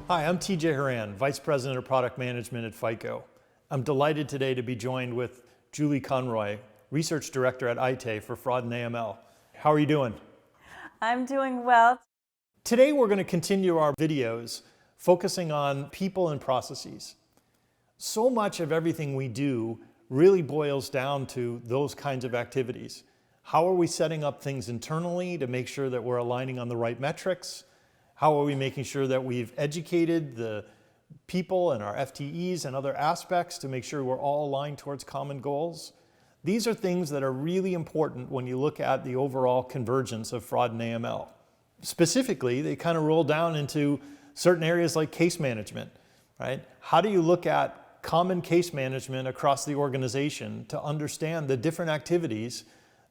Hi, I'm TJ Horan, Vice President of Product Management at FICO. I'm delighted today to be joined with Julie Conroy, Research Director at Aite for Fraud and AML. How are you doing? I'm doing well. Today we're going to continue our videos focusing on people and processes. So much of everything we do really boils down to those kinds of activities. How are we setting up things internally to make sure that we're aligning on the right metrics? How are we making sure that we've educated the people and our FTEs and other aspects to make sure we're all aligned towards common goals? These are things that are really important when you look at the overall convergence of fraud and AML. Specifically, they kind of roll down into certain areas like case management, right? How do you look at common case management across the organization to understand the different activities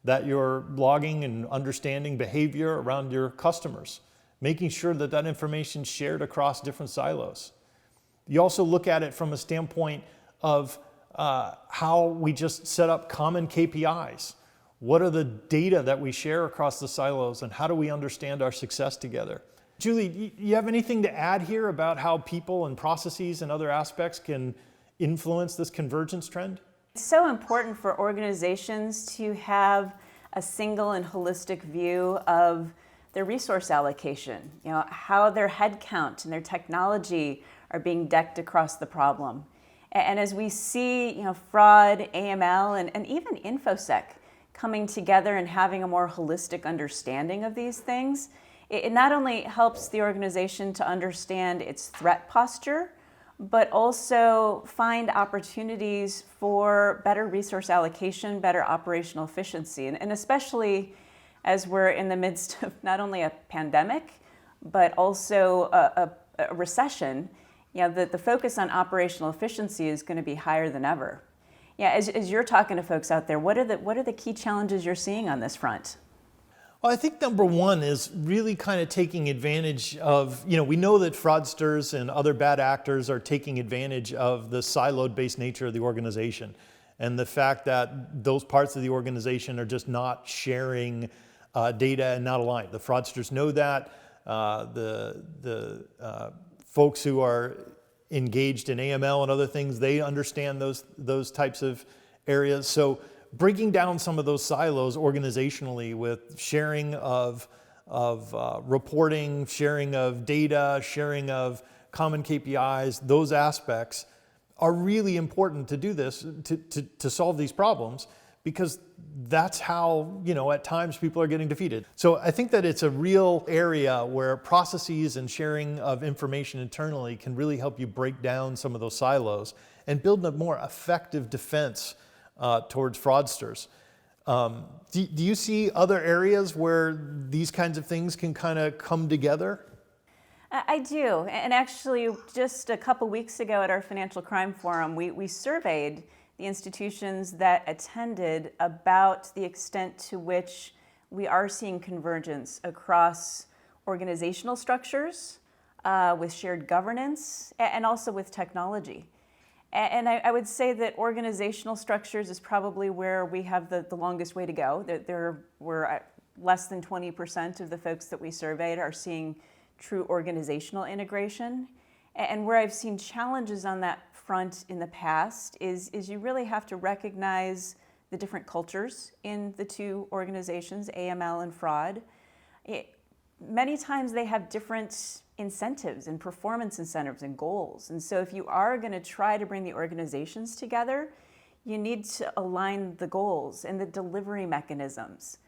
that you're logging and understanding behavior around your customers? Making sure that that information is shared across different silos. You also look at it from a standpoint of how we just set up common KPIs. What are the data that we share across the silos and how do we understand our success together? Julie, you have anything to add here about how people and processes and other aspects can influence this convergence trend? It's so important for organizations to have a single and holistic view of their resource allocation, how their headcount and their technology are being decked across the problem. And as we see, fraud, AML, and even InfoSec coming together and having a more holistic understanding of these things, it not only helps the organization to understand its threat posture, but also find opportunities for better resource allocation, better operational efficiency, and especially as we're in the midst of not only a pandemic, but also a recession, the focus on operational efficiency is going to be higher than ever. As you're talking to folks out there, what are the key challenges you're seeing on this front? Well, I think number one is really kind of taking advantage of, we know that fraudsters and other bad actors are taking advantage of the siloed based nature of the organization and the fact that those parts of the organization are just not sharing data and not aligned. The fraudsters know that. The folks who are engaged in AML and other things, they understand those types of areas. So breaking down some of those silos organizationally with sharing of reporting, sharing of data, sharing of common KPIs, those aspects are really important to do this, to solve these problems, because that's how, at times people are getting defeated. So I think that it's a real area where processes and sharing of information internally can really help you break down some of those silos and build a more effective defense towards fraudsters. Do you see other areas where these kinds of things can kind of come together? I do. And actually, just a couple weeks ago at our Financial Crime Forum, we surveyed the institutions that attended about the extent to which we are seeing convergence across organizational structures, with shared governance, and also with technology. And I would say that organizational structures is probably where we have the longest way to go. There were less than 20% of the folks that we surveyed are seeing true organizational integration. And where I've seen challenges on that front in the past is you really have to recognize the different cultures in the two organizations, AML and fraud. Many times they have different incentives and performance incentives and goals. And so if you are going to try to bring the organizations together, you need to align the goals and the delivery mechanisms.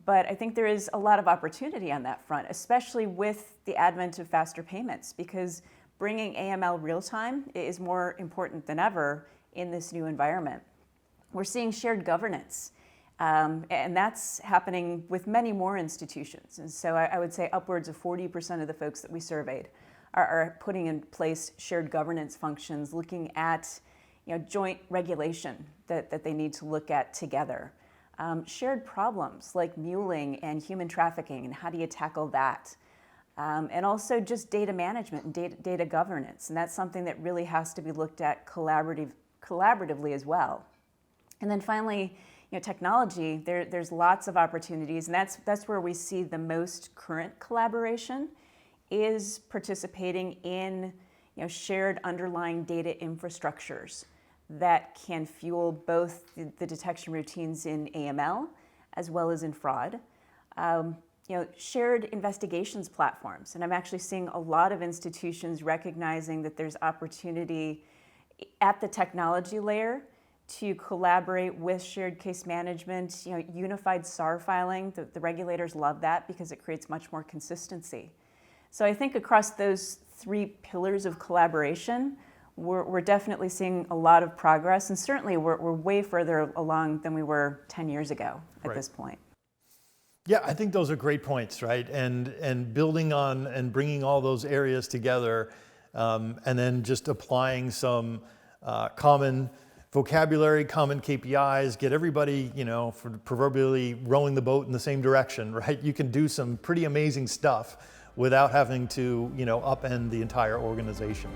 But I think there is a lot of opportunity on that front, especially with the advent of faster payments, because bringing AML real time is more important than ever in this new environment. We're seeing shared governance, and that's happening with many more institutions. And so I would say upwards of 40% of the folks that we surveyed are putting in place shared governance functions, looking at joint regulation that they need to look at together. Shared problems like muling and human trafficking, and how do you tackle that? And also just data management and data governance. And that's something that really has to be looked at collaboratively as well. And then finally, technology, there's lots of opportunities, and that's where we see the most current collaboration is participating in shared underlying data infrastructures that can fuel both the detection routines in AML as well as in fraud. Shared investigations platforms, and I'm actually seeing a lot of institutions recognizing that there's opportunity at the technology layer to collaborate with shared case management, unified SAR filing. The regulators love that because it creates much more consistency. So I think across those three pillars of collaboration, we're definitely seeing a lot of progress, and certainly we're way further along than we were 10 years ago at this point. Yeah, I think those are great points, right? And building on and bringing all those areas together, and then just applying some common vocabulary, common KPIs, get everybody, for proverbially rowing the boat in the same direction, right? You can do some pretty amazing stuff without having to, upend the entire organization.